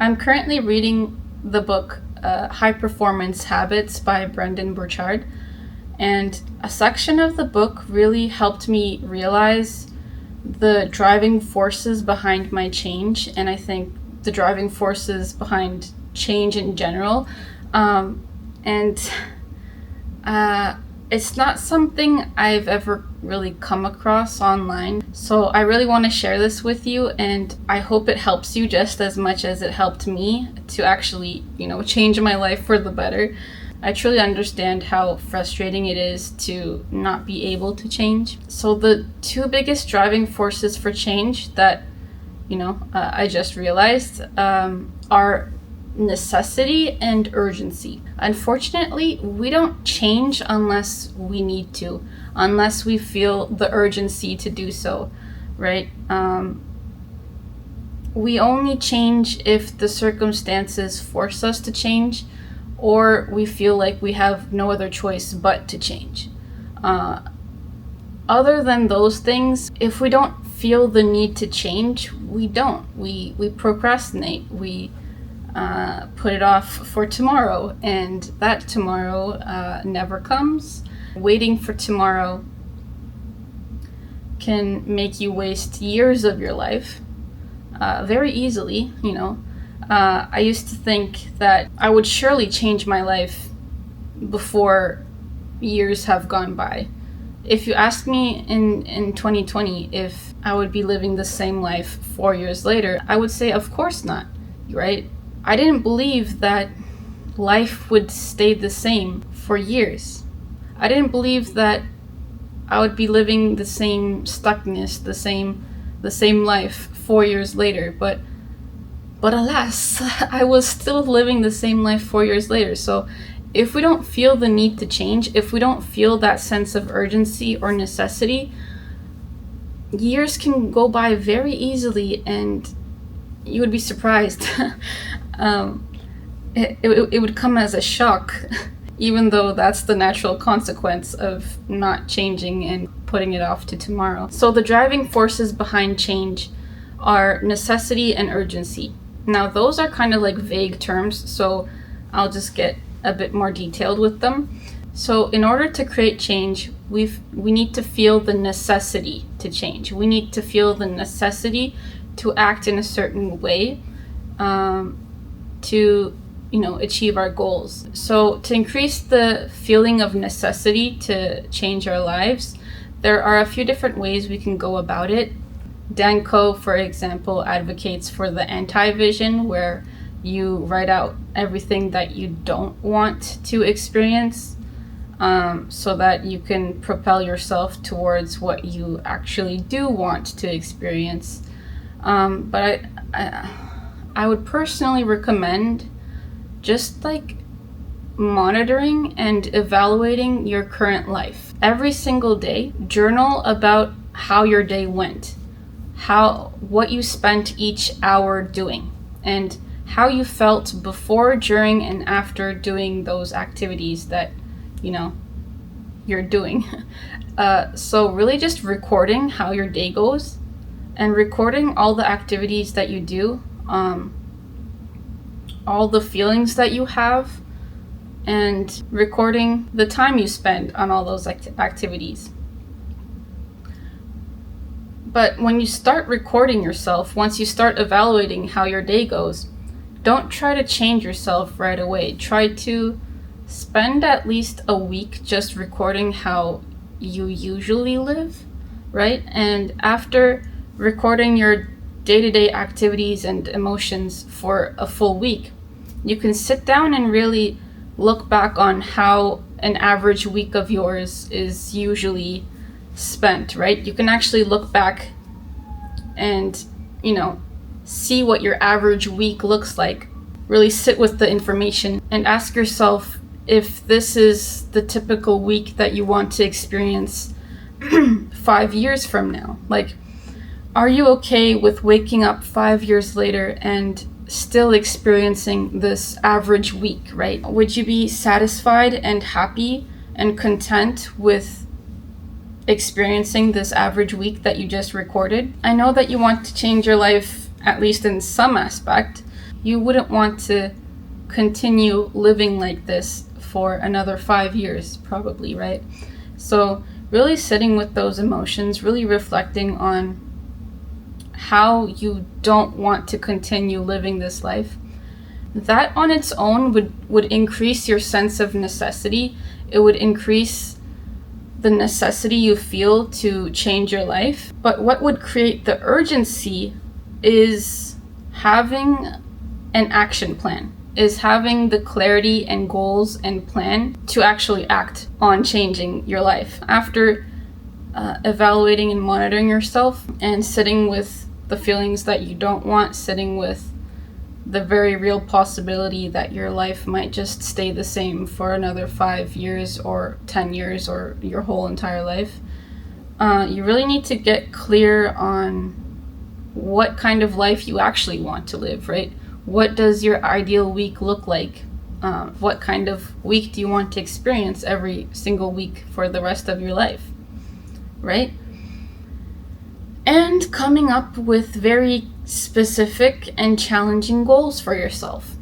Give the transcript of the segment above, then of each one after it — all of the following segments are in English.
I'm currently reading the book High Performance Habits by Brendon Burchard, and a section of the book really helped me realize the driving forces behind my change, and I think the driving forces behind change in general. And It's not something I've ever really come across online. So I really want to share this with you, and I hope it helps you just as much as it helped me to actually, change my life for the better. I truly understand how frustrating it is to not be able to change. So the two biggest driving forces for change that, I just realized are necessity and urgency. Unfortunately, we don't change unless we need to, unless we feel the urgency to do so, right? We only change if the circumstances force us to change, or we feel like we have no other choice but to change. Other than those things, if we don't feel the need to change, we don't. We procrastinate. We put it off for tomorrow, and that tomorrow never comes. Waiting for tomorrow can make you waste years of your life very easily. I used to think that I would surely change my life before years have gone by. If you asked me in 2020 if I would be living the same life 4 years later, I would say, of course not, right? I didn't believe that life would stay the same for years. I didn't believe that I would be living the same stuckness, the same life 4 years later. But alas, I was still living the same life 4 years later. So if we don't feel the need to change, if we don't feel that sense of urgency or necessity, years can go by very easily, and you would be surprised. It would come as a shock, even though that's the natural consequence of not changing and putting it off to tomorrow. So the driving forces behind change are necessity and urgency. Now, those are kind of like vague terms, so I'll just get a bit more detailed with them. So in order to create change, we need to feel the necessity to change. We need to feel the necessity to act in a certain way to achieve our goals. So to increase the feeling of necessity to change our lives, there are a few different ways we can go about it. Danko, for example, advocates for the anti-vision, where you write out everything that you don't want to experience, so that you can propel yourself towards what you actually do want to experience. But I would personally recommend just monitoring and evaluating your current life. Every single day, journal about how your day went, what you spent each hour doing, and how you felt before, during, and after doing those activities that you're doing. So really just recording how your day goes, and recording all the activities that you do, all the feelings that you have, and recording the time you spend on all those activities. But when you start recording yourself, once you start evaluating how your day goes, don't try to change yourself right away. Try to spend at least a week just recording how you usually live, right? And after recording your day-to-day activities and emotions for a full week, you can sit down and really look back on how an average week of yours is usually spent, right? You can actually look back and, see what your average week looks like. Really sit with the information and ask yourself if this is the typical week that you want to experience 5 years from now. Are you okay with waking up 5 years later and still experiencing this average week, right? Would you be satisfied and happy and content with experiencing this average week that you just recorded? I know that you want to change your life, at least in some aspect, You wouldn't want to continue living like this for another 5 years, probably, right? So really sitting with those emotions, really reflecting on how you don't want to continue living this life, that on its own would increase your sense of necessity. It would increase the necessity you feel to change your life. But what would create the urgency is having an action plan, is having the clarity and goals and plan to actually act on changing your life. After evaluating and monitoring yourself and sitting with the feelings that you don't want, sitting with the very real possibility that your life might just stay the same for another 5 years or 10 years or your whole entire life, you really need to get clear on what kind of life you actually want to live, right? What does your ideal week look like? What kind of week do you want to experience every single week for the rest of your life, right? And coming up with very specific and challenging goals for yourself.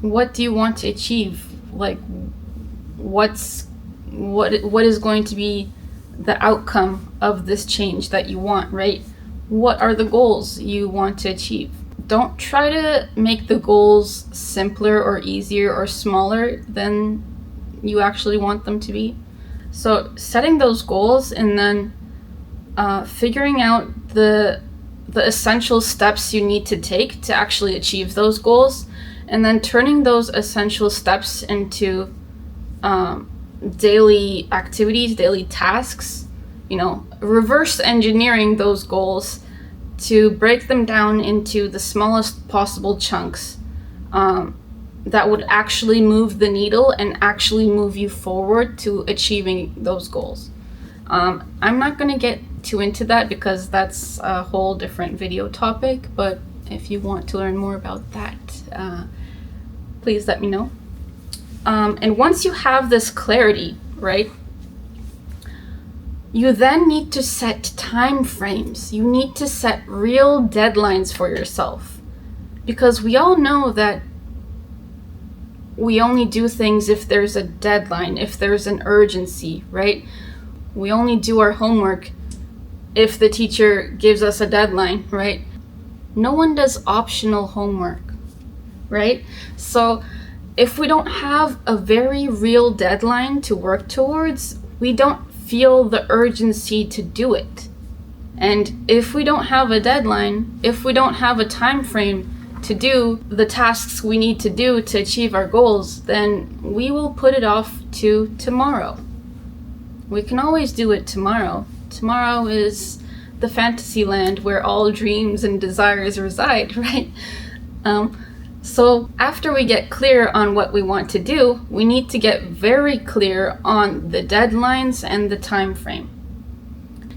What do you want to achieve? Like, what is going to be the outcome of this change that you want, right? What are the goals you want to achieve? Don't try to make the goals simpler or easier or smaller than you actually want them to be. So setting those goals and then figuring out the essential steps you need to take to actually achieve those goals, and then turning those essential steps into daily activities, daily tasks, reverse engineering those goals to break them down into the smallest possible chunks that would actually move the needle and actually move you forward to achieving those goals. I'm not going to get too into that because that's a whole different video topic, but if you want to learn more about that, please let me know. And once you have this clarity, right, you then need to set time frames. You need to set real deadlines for yourself, because we all know that we only do things if there's a deadline, if there's an urgency, right? We only do our homework if the teacher gives us a deadline, right? No one does optional homework, right? So if we don't have a very real deadline to work towards, we don't feel the urgency to do it. And if we don't have a deadline, if we don't have a time frame to do the tasks we need to do to achieve our goals, then we will put it off to tomorrow. We can always do it tomorrow. Tomorrow is the fantasy land where all dreams and desires reside, right? So after we get clear on what we want to do, we need to get very clear on the deadlines and the time frame.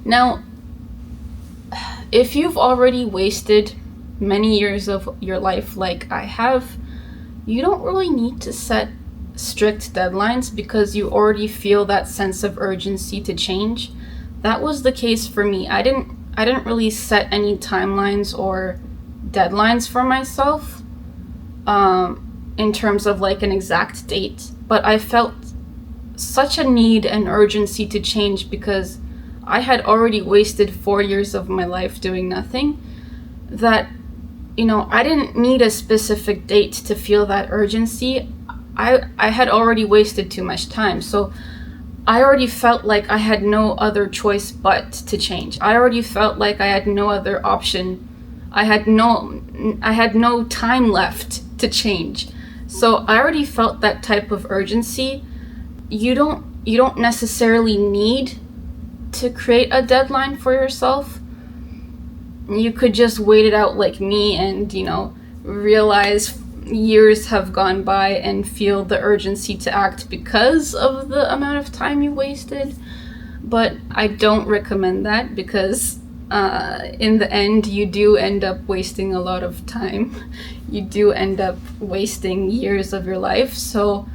Now, if you've already wasted many years of your life like I have, you don't really need to set strict deadlines because you already feel that sense of urgency to change. That was the case for me. I didn't really set any timelines or deadlines for myself in terms of like an exact date, but I felt such a need and urgency to change because I had already wasted 4 years of my life doing nothing, that I didn't need a specific date to feel that urgency. I had already wasted too much time, so I already felt like I had no other choice but to change. I already felt like I had no other option. I had no time left to change. So I already felt that type of urgency. You don't necessarily need to create a deadline for yourself. You could just wait it out like me and, realize years have gone by and feel the urgency to act because of the amount of time you wasted. But I don't recommend that because in the end, you do end up wasting a lot of time. You do end up wasting years of your life. So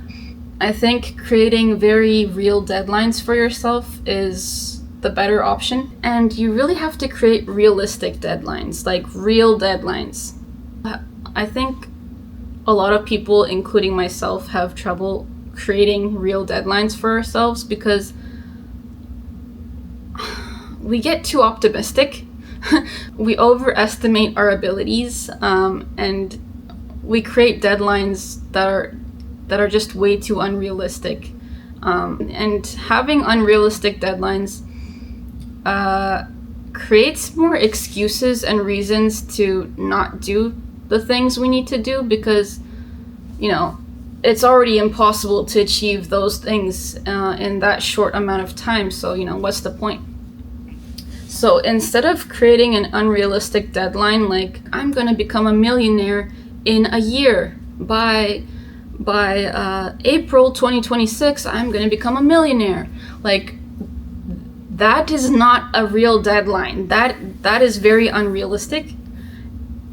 I think creating very real deadlines for yourself is the better option. And you really have to create realistic deadlines, like real deadlines. I think a lot of people, including myself, have trouble creating real deadlines for ourselves because we get too optimistic. We overestimate our abilities, and we create deadlines that are just way too unrealistic. And having unrealistic deadlines creates more excuses and reasons to not do the things we need to do because, it's already impossible to achieve those things in that short amount of time. So, what's the point? So instead of creating an unrealistic deadline, like I'm going to become a millionaire in a year, by April 2026, I'm going to become a millionaire. Like, that is not a real deadline. That is very unrealistic.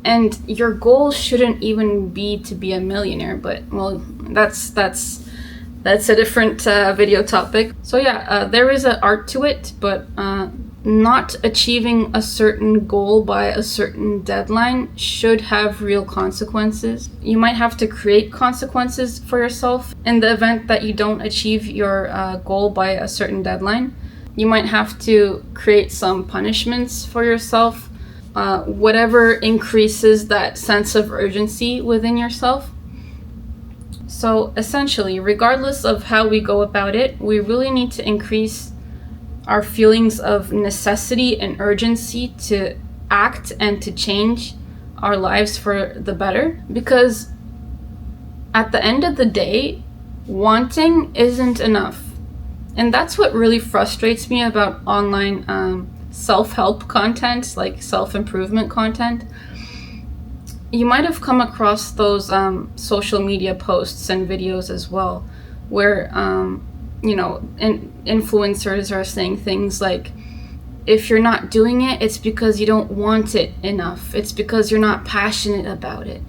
And your goal shouldn't even be to be a millionaire, but well, that's a different video topic. So yeah, there is an art to it, but not achieving a certain goal by a certain deadline should have real consequences. You might have to create consequences for yourself in the event that you don't achieve your goal by a certain deadline. You might have to create some punishments for yourself, whatever increases that sense of urgency within yourself. So essentially, regardless of how we go about it, we really need to increase our feelings of necessity and urgency to act and to change our lives for the better. Because at the end of the day, wanting isn't enough. And that's what really frustrates me about online self-help content, like self-improvement content. You might have come across those social media posts and videos as well, where influencers are saying things like, if you're not doing it, it's because you don't want it enough. It's because you're not passionate about it.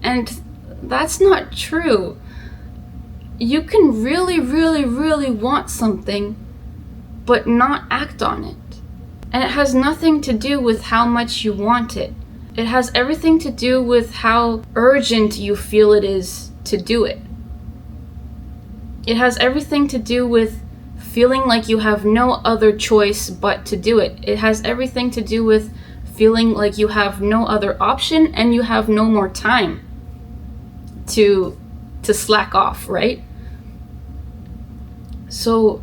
And that's not true. You can really, really, really want something, but not act on it. And it has nothing to do with how much you want it. It has everything to do with how urgent you feel it is to do it. It has everything to do with feeling like you have no other choice but to do it. It has everything to do with feeling like you have no other option and you have no more time to slack off, right? So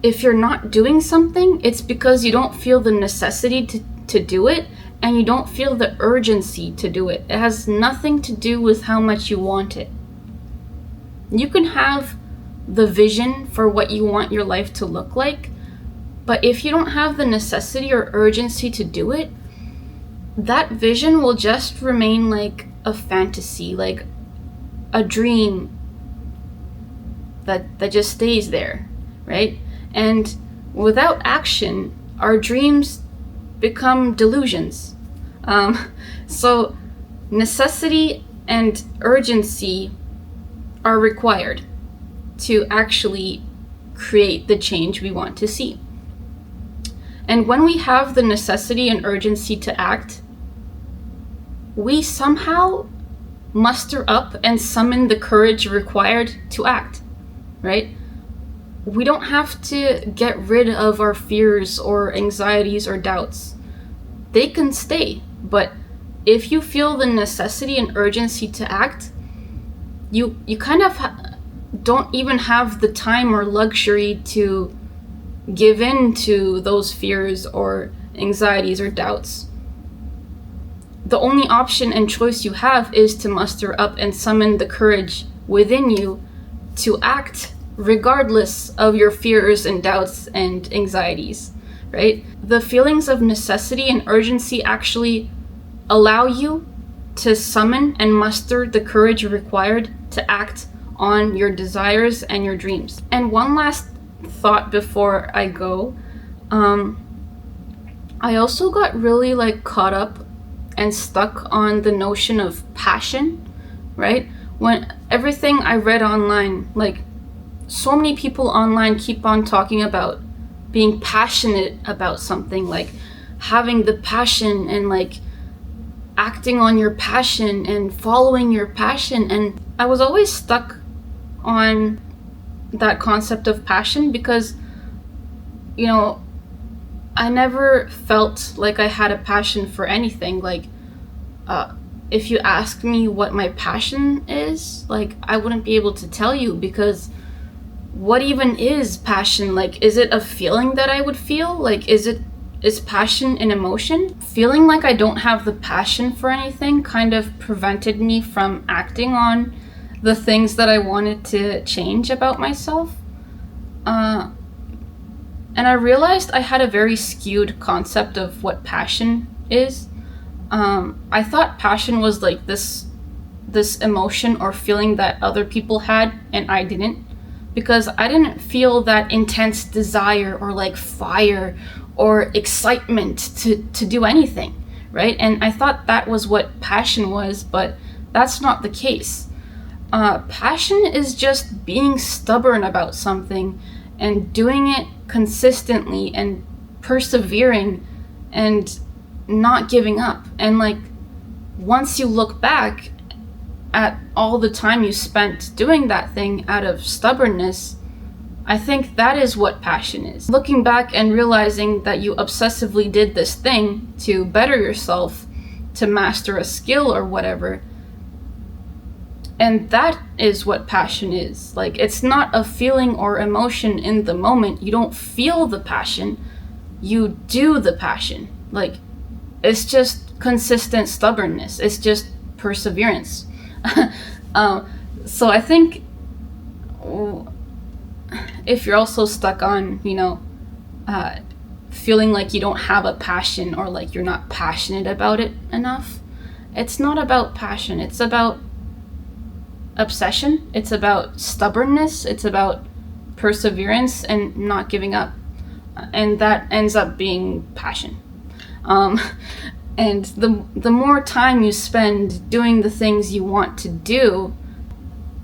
if you're not doing something, it's because you don't feel the necessity to do it, and you don't feel the urgency to do it. It has nothing to do with how much you want it. You can have the vision for what you want your life to look like, but if you don't have the necessity or urgency to do it, that vision will just remain like a fantasy, like a dream that just stays there, right? And without action, our dreams become delusions. So necessity and urgency are required to actually create the change we want to see. And when we have the necessity and urgency to act, we somehow muster up and summon the courage required to act, right? We don't have to get rid of our fears or anxieties or doubts. They can stay, but if you feel the necessity and urgency to act, you kind of don't even have the time or luxury to give in to those fears or anxieties or doubts. The only option and choice you have is to muster up and summon the courage within you to act regardless of your fears and doubts and anxieties, right? The feelings of necessity and urgency actually allow you to summon and muster the courage required to act on your desires and your dreams. And one last thought before I go, I also got really caught up and stuck on the notion of passion, right? When everything I read online, so many people online keep on talking about being passionate about something, like having the passion and acting on your passion and following your passion. And I was always stuck on that concept of passion because, you know, I never felt like I had a passion for anything. Like, if you ask me what my passion is, like, I wouldn't be able to tell you, because what even is passion? Like, is it a feeling that I would feel? Like, is passion an emotion? Feeling like I don't have the passion for anything kind of prevented me from acting on the things that I wanted to change about myself. And I realized I had a very skewed concept of what passion is. I thought passion was like this emotion or feeling that other people had and I didn't, because I didn't feel that intense desire or like fire or excitement to do anything, right? And I thought that was what passion was, but that's not the case. Passion is just being stubborn about something and doing it consistently and persevering and not giving up. And like, once you look back at all the time you spent doing that thing out of stubbornness, I think that is what passion is. Looking back and realizing that you obsessively did this thing to better yourself, to master a skill or whatever. And that is what passion is. Like, it's not a feeling or emotion in the moment. You don't feel the passion, you do the passion. Like, it's just consistent stubbornness. It's just perseverance. So I think if you're also stuck on, feeling like you don't have a passion or like you're not passionate about it enough, it's not about passion. It's about obsession. It's about stubbornness. It's about perseverance and not giving up. And that ends up being passion. And the more time you spend doing the things you want to do,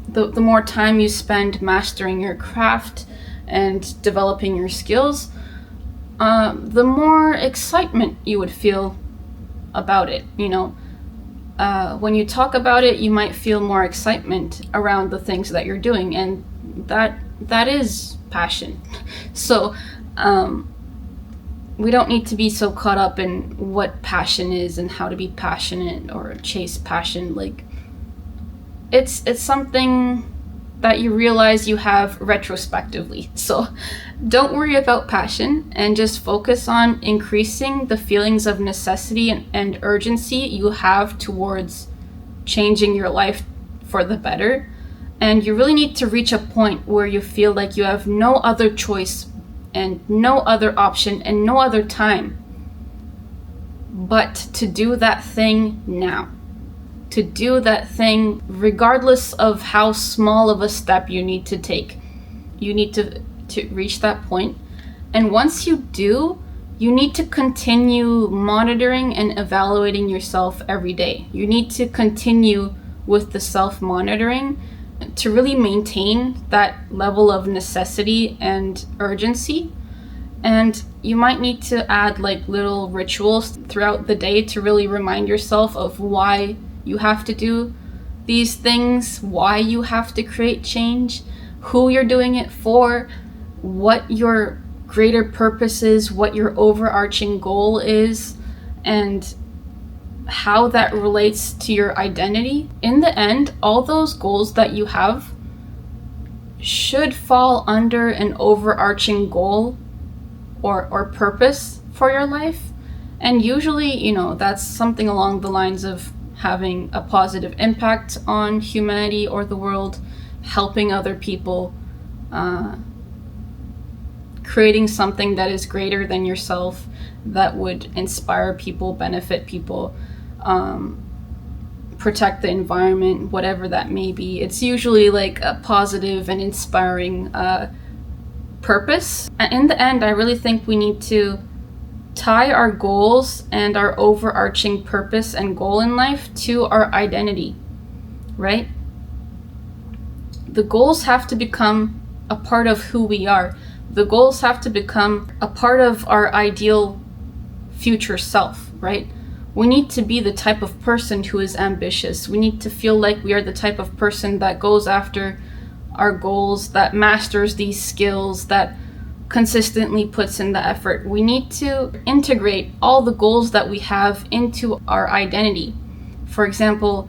the more time you spend mastering your craft and developing your skills, the more excitement you would feel about it. When you talk about it, you might feel more excitement around the things that you're doing, and that is passion. So we don't need to be so caught up in what passion is and how to be passionate or chase passion. Like, it's something that you realize you have retrospectively. So don't worry about passion and just focus on increasing the feelings of necessity and urgency you have towards changing your life for the better. And you really need to reach a point where you feel like you have no other choice and no other option and no other time but to do that thing now. To do that thing regardless of how small of a step you need to take. You need to reach that point. And once you do, you need to continue monitoring and evaluating yourself every day. You need to continue with the self-monitoring to really maintain that level of necessity and urgency. And you might need to add like little rituals throughout the day to really remind yourself of why you have to do these things, why you have to create change, who you're doing it for, what your greater purpose is, what your overarching goal is, and how that relates to your identity. In the end, all those goals that you have should fall under an overarching goal or purpose for your life. And usually, that's something along the lines of having a positive impact on humanity or the world, helping other people, creating something that is greater than yourself, that would inspire people, benefit people, protect the environment, whatever that may be. It's usually like a positive and inspiring purpose. And in the end, I really think we need to tie our goals and our overarching purpose and goal in life to our identity, right? The goals have to become a part of who we are. The goals have to become a part of our ideal future self, right? We need to be the type of person who is ambitious. We need to feel like we are the type of person that goes after our goals, that masters these skills, that consistently puts in the effort. We need to integrate all the goals that we have into our identity. For example,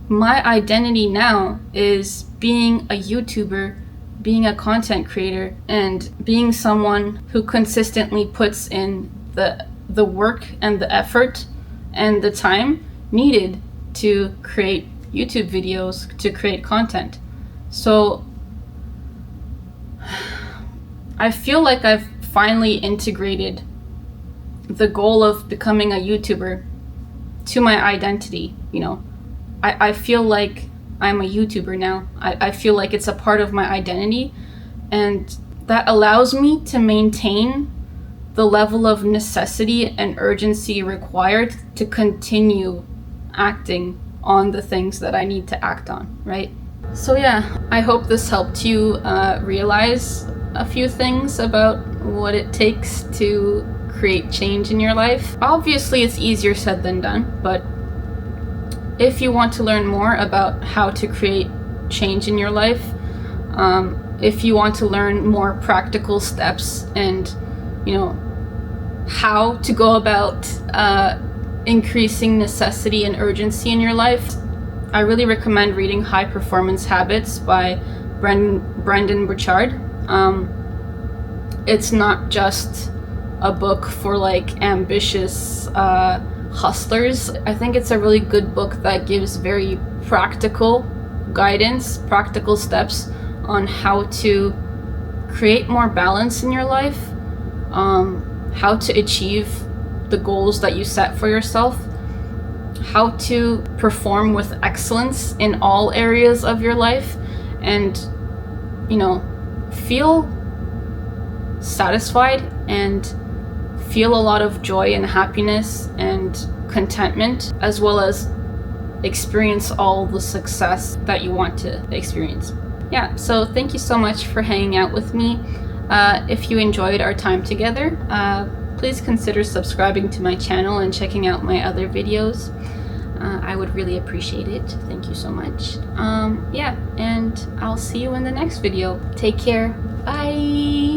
my identity now is being a YouTuber, being a content creator, and being someone who consistently puts in the work and the effort and the time needed to create YouTube videos, to create content. So I feel like I've finally integrated the goal of becoming a YouTuber to my identity. You know, I feel like I'm a YouTuber now. I feel like it's a part of my identity, and that allows me to maintain the level of necessity and urgency required to continue acting on the things that I need to act on, right? So yeah, I hope this helped you realize a few things about what it takes to create change in your life. Obviously, it's easier said than done, but if you want to learn more about how to create change in your life, if you want to learn more practical steps and, you know, how to go about increasing necessity and urgency in your life, I really recommend reading High Performance Habits by Brendon Burchard. It's not just a book for like ambitious hustlers. I think it's a really good book that gives very practical guidance, practical steps on how to create more balance in your life, how to achieve the goals that you set for yourself, how to perform with excellence in all areas of your life, and, you know, feel satisfied and feel a lot of joy and happiness and contentment, as well as experience all the success that you want to experience. Yeah, so thank you so much for hanging out with me. If you enjoyed our time together, please consider subscribing to my channel and checking out my other videos. I would really appreciate it. Thank you so much. Yeah, and I'll see you in the next video. Take care. Bye.